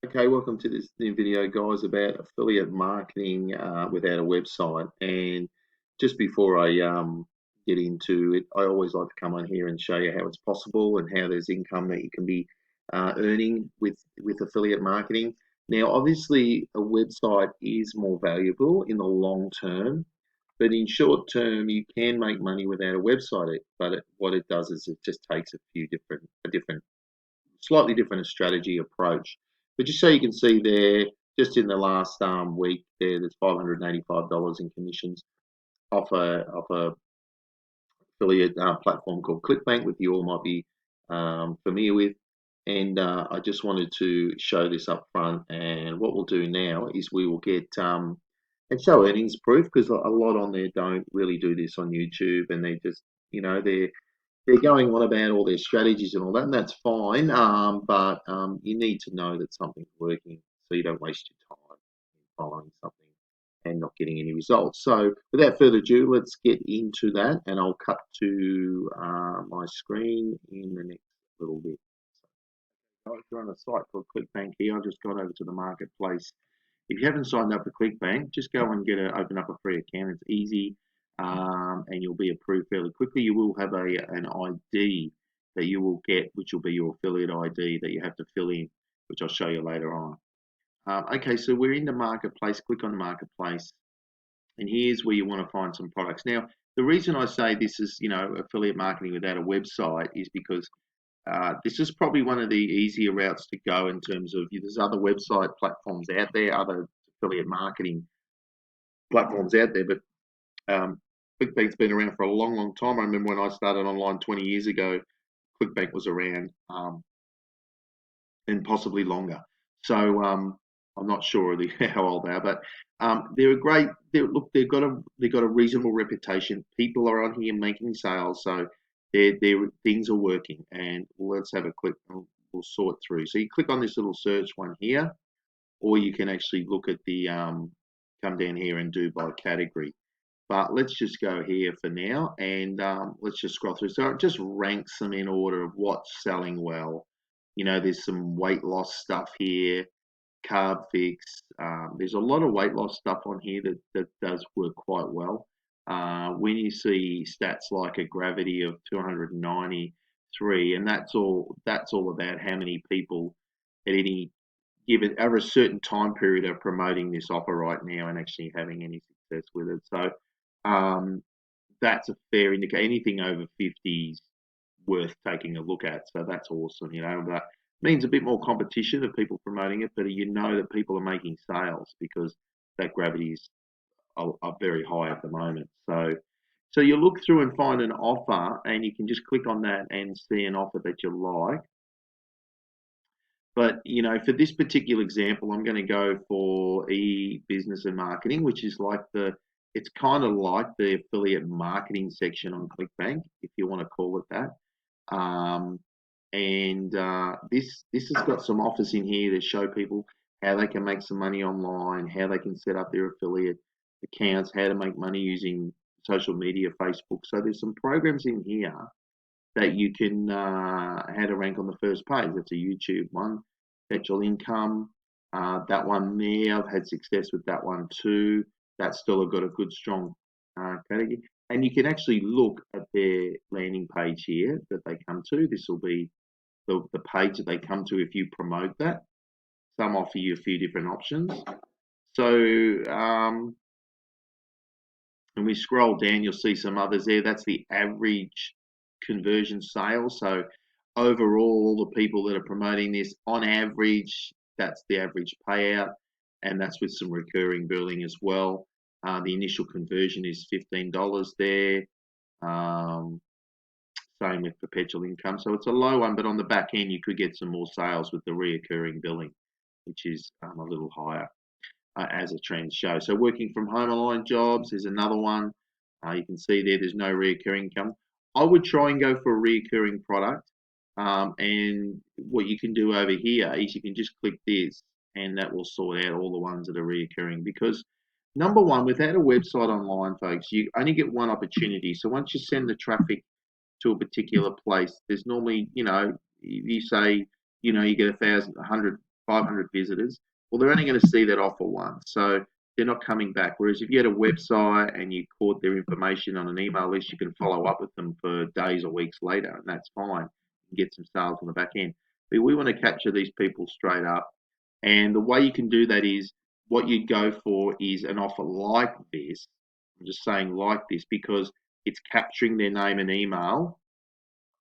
Okay, welcome to this new video, guys, about affiliate marketing without a website. And just before I get into it, I always like to come on here and show you how it's possible and how there's income that you can be earning with affiliate marketing. Now, obviously, a website is more valuable in the long term, but in short term, you can make money without a website. What it does is it just takes a different slightly different strategy approach. But just so you can see there, just in the last week, there's $585 in commissions off a affiliate platform called Clickbank, which you all might be familiar with. And I just wanted to show this up front. And what we'll do now is we will get and show earnings proof, because a lot on there don't really do this on YouTube, and they just they're going on about all their strategies and all that, and that's fine. But you need to know that something's working, so you don't waste your time following something and not getting any results. So, without further ado, let's get into that, and I'll cut to my screen in the next little bit. So, if you're on a site called Clickbank here, I've just gone over to the marketplace. If you haven't signed up for Clickbank, just go and open up a free account. It's easy, and you'll be approved fairly quickly. You will have an ID that you will get, which will be your affiliate ID that you have to fill in, which I'll show you later on. Okay, so we're in the marketplace. Click on the marketplace, and here's where you want to find some products. Now, the reason I say this is, affiliate marketing without a website is because this is probably one of the easier routes to go in terms of there's other website platforms out there, other affiliate marketing platforms out there, but Clickbank's been around for a long, long time. I remember when I started online 20 years ago, Clickbank was around, and possibly longer. So I'm not sure how old they are, but they're a great. Look, they've got a reasonable reputation. People are on here making sales, so their things are working. And let's have a click. And we'll sort through. So you click on this little search one here, or you can actually look at the come down here and do by category. But let's just go here for now, and let's just scroll through. So it just ranks them in order of what's selling well. There's some weight loss stuff here, carb fix. There's a lot of weight loss stuff on here that does work quite well. When you see stats like a gravity of 293, and that's all about how many people at any given over a certain time period are promoting this offer right now and actually having any success with it. So that's a fair indicator. Anything over 50 is worth taking a look at. So that's awesome, But it means a bit more competition of people promoting it, but that people are making sales because that gravities are very high at the moment. So you look through and find an offer, and you can just click on that and see an offer that you like. But for this particular example, I'm going to go for e-business and marketing, which is it's kind of like the affiliate marketing section on Clickbank, if you want to call it that. And this has got some offers in here to show people how they can make some money online, how they can set up their affiliate accounts, how to make money using social media, Facebook. So there's some programs in here that you can how to rank on the first page. That's a YouTube one. Perpetual income. That one there, I've had success with that one too. That's still got a good strong category. And you can actually look at their landing page here that they come to. This will be the page that they come to if you promote that. Some offer you a few different options. So when we scroll down, you'll see some others there. That's the average conversion sales. So overall, all the people that are promoting this, on average, that's the average payout, and that's with some recurring billing as well. The initial conversion is $15 there. Same with perpetual income. So it's a low one, but on the back end, you could get some more sales with the reoccurring billing, which is a little higher as a trend show. So working from home online jobs is another one. You can see there's no reoccurring income. I would try and go for a reoccurring product. And what you can do over here is you can just click this, and that will sort out all the ones that are reoccurring. Because number one, without a website online, folks, you only get one opportunity. So once you send the traffic to a particular place, there's normally, you say, you get 1,000, 100 500 visitors, well, they're only going to see that offer once. So they're not coming back. Whereas if you had a website and you caught their information on an email list, you can follow up with them for days or weeks later, and that's fine. You can get some sales on the back end. But we want to capture these people straight up. And the way you can do that is what you go for is an offer like this. I'm just saying like this because it's capturing their name and email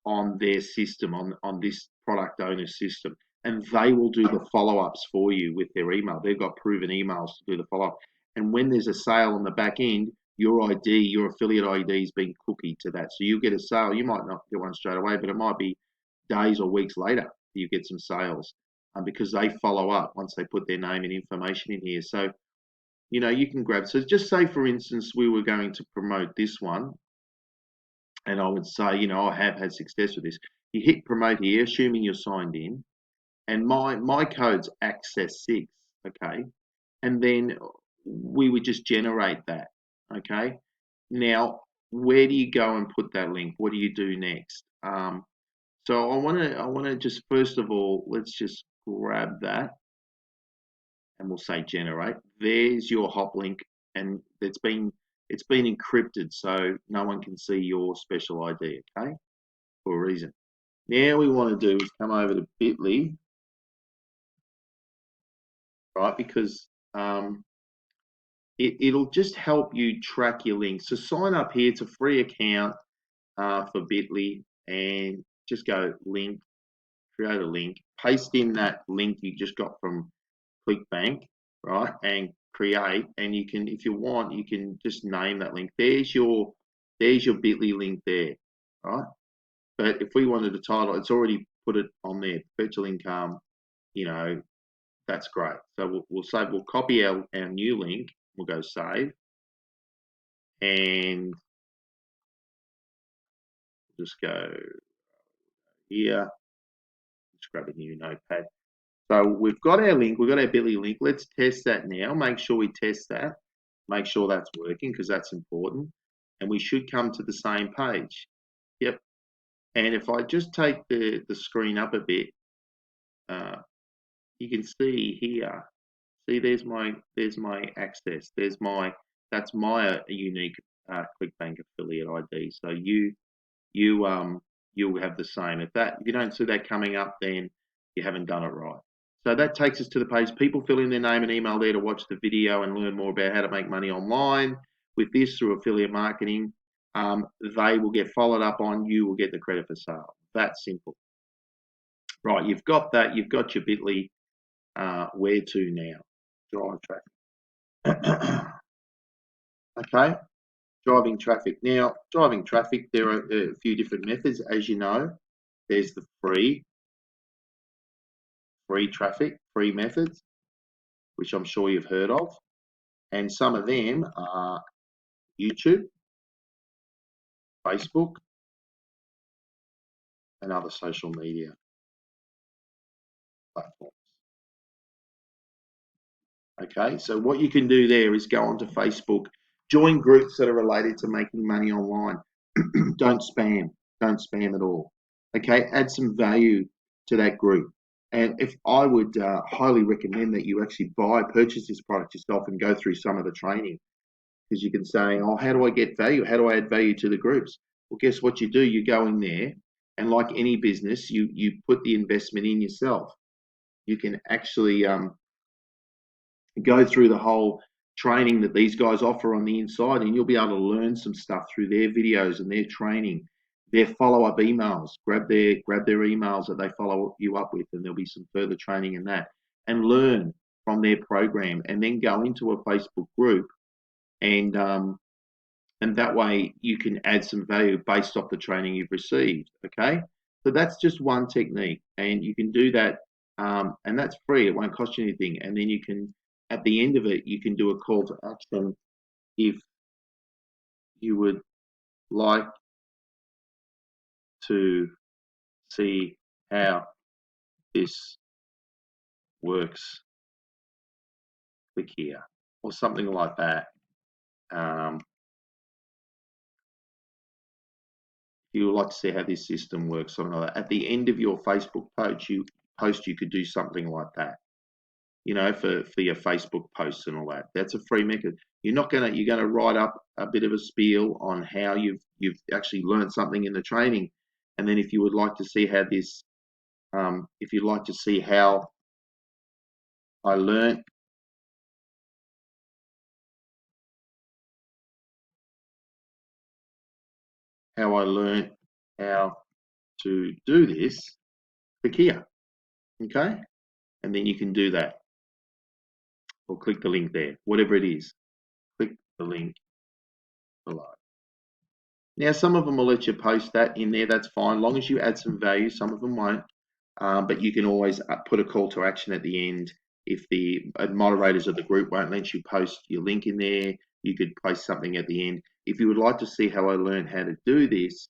on their system, on this product owner's system. And they will do the follow-ups for you with their email. They've got proven emails to do the follow-up. And when there's a sale on the back end, your ID, your affiliate ID is being cookied to that. So you get a sale. You might not get one straight away, but it might be days or weeks later you get some sales because they follow up once they put their name and information in here. So, you know, you can grab. So just say, for instance, we were going to promote this one. And I would say, you know, I have had success with this. You hit promote here, assuming you're signed in, and my code's access6, okay? And then we would just generate that, okay? Now, where do you go and put that link? What do you do next? So I want to just first of all, let's just grab that, and we'll say generate. There's your hop link, and it's been encrypted, so no one can see your special ID, okay? For a reason. Now we want to do is come over to Bitly, right? Because it'll just help you track your links. So sign up here. It's a free account for Bitly, and just go link, create a link, paste in that link you just got from Clickbank, right? And create, and you can, if you want, you can just name that link. There's your Bitly link there, right? But if we wanted a title, it's already put it on there, perpetual income, you know, that's great. So we'll save, we'll copy our new link, we'll go save, and just go here, just grab a new notepad. So we've got our link, we've got our Bitly link. Let's test that now. Make sure we test that. Make sure that's working because that's important. And we should come to the same page. Yep. And if I just take the screen up a bit, you can see here. See, there's my access. That's my unique Clickbank affiliate ID. So you'll have the same. If you don't see that coming up, then you haven't done it right. So that takes us to the page. People fill in their name and email there to watch the video and learn more about how to make money online with this through affiliate marketing. They will get followed up on. You will get the credit for sale. That's simple. Right, you've got that. You've got your Bitly. Where to now? Drive traffic. Okay, driving traffic. Now, driving traffic, there are a few different methods, as you know. There's the free traffic, free methods, which I'm sure you've heard of. And some of them are YouTube, Facebook, and other social media platforms. Okay, so what you can do there is go onto Facebook, join groups that are related to making money online. Don't spam at all. Okay, add some value to that group. And if I would highly recommend that you actually purchase this product yourself and go through some of the training, because you can say, oh, how do I get value? How do I add value to the groups? Well, guess what you do? You go in there, and like any business, you put the investment in yourself. You can actually go through the whole training that these guys offer on the inside, and you'll be able to learn some stuff through their videos and their training, their follow-up emails. Grab their emails that they follow you up with, and there'll be some further training in that, and learn from their program, and then go into a Facebook group, and that way you can add some value based off the training you've received. Okay, so that's just one technique, and you can do that, and that's free. It won't cost you anything, and then you can, at the end of it, you can do a call to action if you would like to see how this works. Click here, or something like that. If you would like to see how this system works, something like that. At the end of your Facebook post, you could do something like that. you know, for your Facebook posts and all that. That's a free method. You're gonna write up a bit of a spiel on how you've actually learned something in the training, and then if you would like to see how this, if you'd like to see how I learned how to do this, click here, okay, and then you can do that, or click the link there, whatever it is. Click the link below. Now, some of them will let you post that in there. That's fine, long as you add some value. Some of them won't, but you can always put a call to action at the end. If the moderators of the group won't let you post your link in there, you could post something at the end. If you would like to see how I learned how to do this,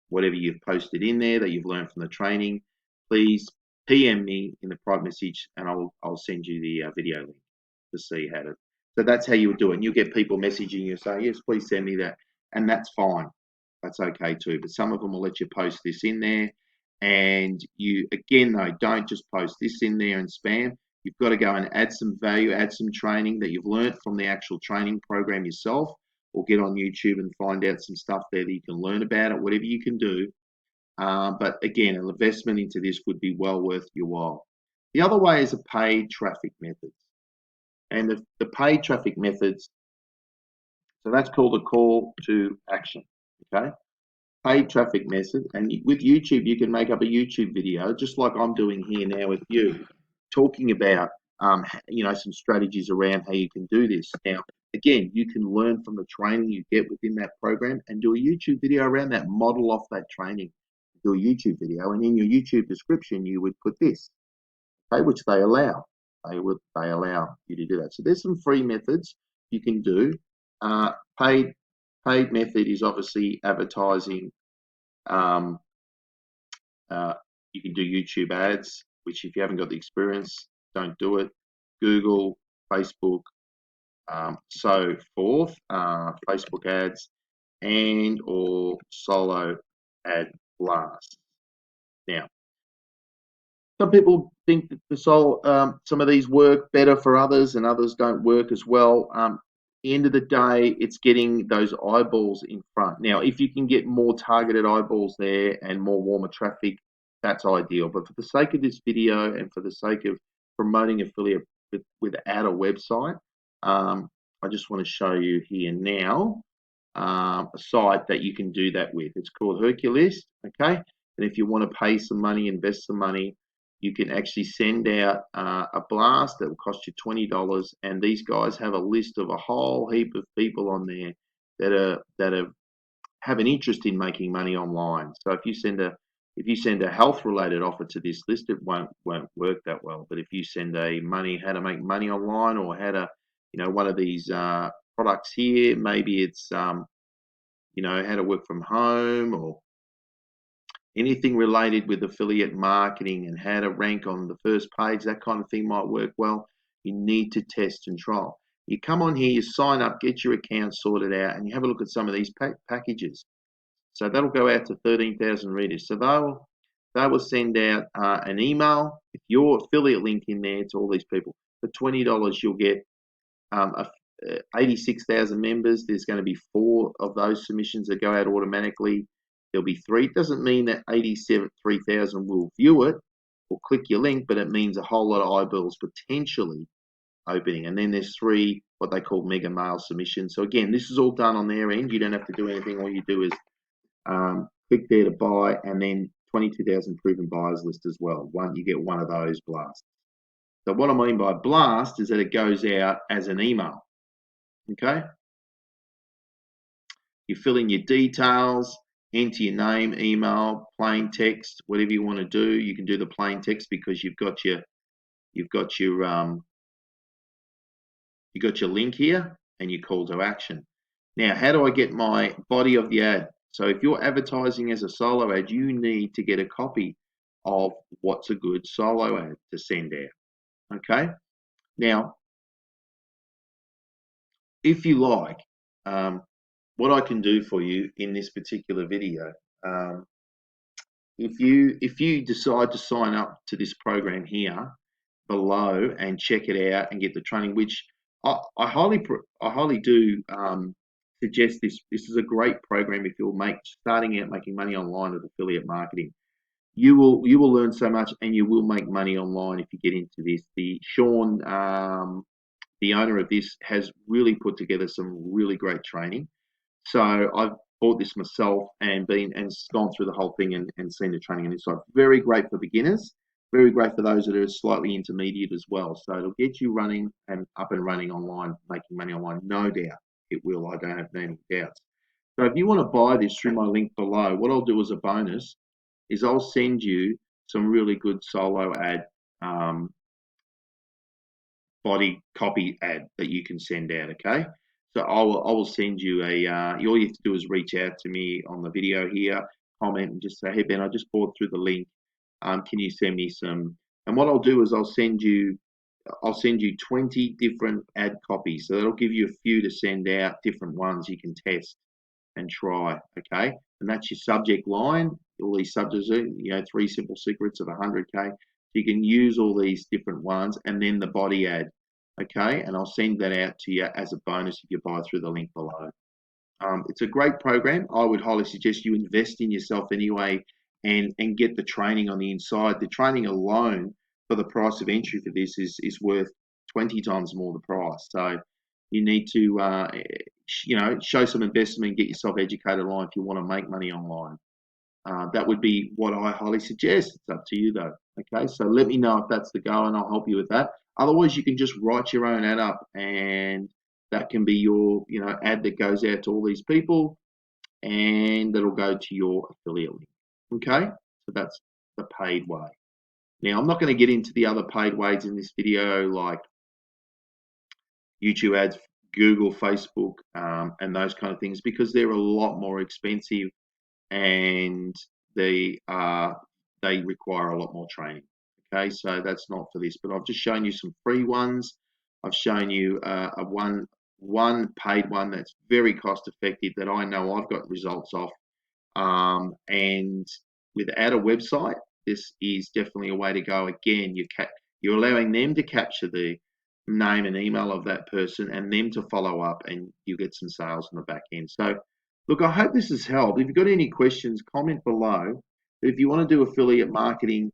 whatever you've posted in there that you've learned from the training, please PM me in the private message, and I'll send you the video link to see how to. So that's how you would do it. And you'll get people messaging you saying, yes, please send me that, and that's fine. That's okay too. But some of them will let you post this in there. And you, again, though, don't just post this in there and spam. You've got to go and add some value, add some training that you've learned from the actual training program yourself, or get on YouTube and find out some stuff there that you can learn about it, whatever you can do. But again, an investment into this would be well worth your while. The other way is a paid traffic method. And the paid traffic methods, so that's called a call to action, okay? Paid traffic method, and with YouTube, you can make up a YouTube video, just like I'm doing here now with you, talking about, you know, some strategies around how you can do this. Now, again, you can learn from the training you get within that program and do a YouTube video around that, model off that training, do a YouTube video, and in your YouTube description, you would put this, okay, which they allow. They allow you to do that. So there's some free methods you can do. Paid method is obviously advertising. You can do YouTube ads, which if you haven't got the experience, don't do it. Google, Facebook, so forth, Facebook ads, and or solo ad blast. Now, some people think that some of these work better for others, and others don't work as well. At the end of the day, it's getting those eyeballs in front. Now, if you can get more targeted eyeballs there and more warmer traffic, that's ideal. But for the sake of this video and for the sake of promoting affiliate without a website, I just want to show you here now a site that you can do that with. It's called 𝐥𝐤𝐤, okay? And if you want to pay some money, invest some money, you can actually send out a blast that will cost you $20, and these guys have a list of a whole heap of people on there that have an interest in making money online. So if you send a health related offer to this list, it won't work that well. But if you send how to make money online, or how to, you know, one of these products here, maybe it's you know, how to work from home, or anything related with affiliate marketing and how to rank on the first page, that kind of thing might work well. You need to test and trial. You come on here, you sign up, get your account sorted out, and you have a look at some of these packages. So that'll go out to 13,000 readers. So they will send out an email with your affiliate link in there to all these people. For $20, you'll get 86,000 members. There's going to be 4 of those submissions that go out automatically. There'll be 3. It doesn't mean that 83,000 will view it or click your link, but it means a whole lot of eyeballs potentially opening. And then there's 3 what they call mega mail submissions. So again, this is all done on their end. You don't have to do anything. All you do is click there to buy, and then 22,000 proven buyers list as well. You get one of those blasts. So what I mean by blast is that it goes out as an email. Okay? You fill in your details, enter your name, email, plain text, whatever you want to do. You can do the plain text because you've got your link here and your call to action. Now, how do I get my body of the ad? So if you're advertising as a solo ad, you need to get a copy of what's a good solo ad to send out. Okay? Now, if you like, what I can do for you in this particular video, if you decide to sign up to this program here, below and check it out and get the training, which I highly do suggest this. This is a great program if you're starting out making money online with affiliate marketing. You will learn so much, and you will make money online if you get into this. The Sean, the owner of this, has really put together some really great training. So I've bought this myself and gone through the whole thing and seen the training and inside. Very great for beginners, very great for those that are slightly intermediate as well. So it'll get you running and up and running online, making money online. No doubt it will. I don't have any doubts. So if you want to buy this through my link below, what I'll do as a bonus is I'll send you some really good solo ad um, body copy ad that you can send out. Okay, so I will send you all you have to do is reach out to me on the video here, comment, and just say, hey Ben, I just bought through the link. Can you send me some? And what I'll do is I'll send you 20 different ad copies. So that'll give you a few to send out, different ones you can test and try. Okay, and that's your subject line. All these subjects are, 3 simple secrets of 100K. You can use all these different ones, and then the body ad. Okay, and I'll send that out to you as a bonus if you buy through the link below. It's a great program. I would highly suggest you invest in yourself anyway, and get the training on the inside. The training alone for the price of entry for this is worth 20 times more the price. So you need to show some investment and get yourself educated online if you want to make money online. That would be what I highly suggest. It's up to you though. Okay, so let me know if that's the go, and I'll help you with that. Otherwise, you can just write your own ad up, and that can be your ad that goes out to all these people, and that'll go to your affiliate link. Okay, so that's the paid way. Now, I'm not going to get into the other paid ways in this video, like YouTube ads, Google, Facebook, and those kind of things, because they're a lot more expensive, and they require a lot more training. Okay, so that's not for this, but I've just shown you some free ones. I've shown you one paid one that's very cost effective that I know I've got results off. And without a website, this is definitely a way to go. Again, you're allowing them to capture the name and email of that person and them to follow up, and you get some sales on the back end. So look, I hope this has helped. If you've got any questions, comment below. But if you want to do affiliate marketing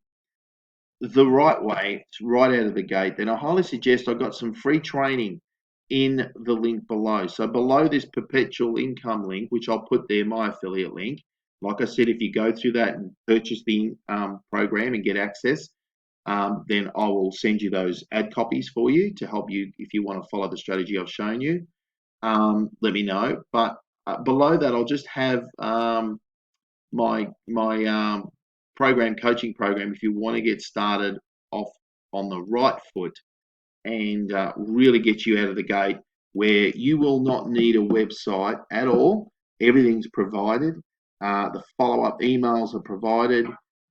the right way, right out of the gate, then I highly suggest I've got some free training in the link below. So below this perpetual income link, which I'll put there, my affiliate link. Like I said, if you go through that and purchase the program and get access, then I will send you those ad copies for you to help you if you want to follow the strategy I've shown you. Let me know. But below that, I'll just have my coaching program if you want to get started off on the right foot and really get you out of the gate, where you will not need a website at all. Everything's provided. The follow-up emails are provided.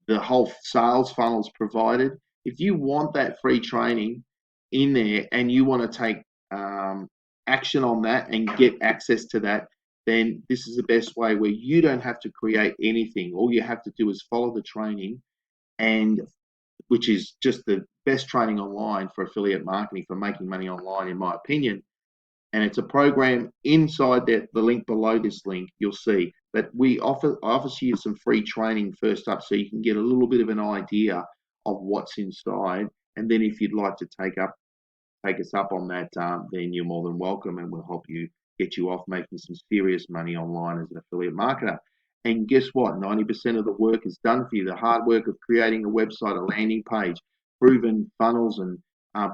The whole sales funnel is provided. If you want that free training in there and you want to take action on that and get access to that, then this is the best way, where you don't have to create anything. All you have to do is follow the training, and which is just the best training online for affiliate marketing, for making money online, in my opinion. And it's a program inside the link below this link. You'll see that I offer you some free training first up, so you can get a little bit of an idea of what's inside. And then if you'd like to take us up on that, then you're more than welcome, and we'll help you get you off making some serious money online as an affiliate marketer. And guess what? 90% of the work is done for you. The hard work of creating a website, a landing page, proven funnels and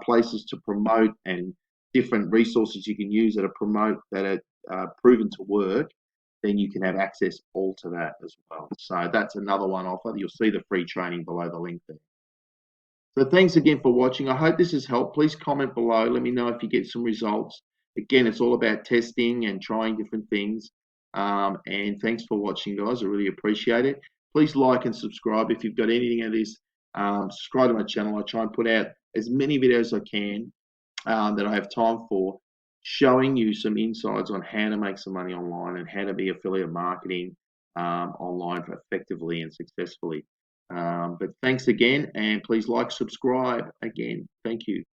places to promote, and different resources you can use that are proven to work, then you can have access all to that as well. So that's another one offer. You'll see the free training below the link there. So thanks again for watching. I hope this has helped. Please comment below. Let me know if you get some results. Again, it's all about testing and trying different things. And thanks for watching, guys. I really appreciate it. Please like and subscribe if you've got anything of this. Subscribe to my channel. I try and put out as many videos as I can that I have time for, showing you some insights on how to make some money online and how to be affiliate marketing online effectively and successfully. But thanks again, and please like, subscribe again. Thank you.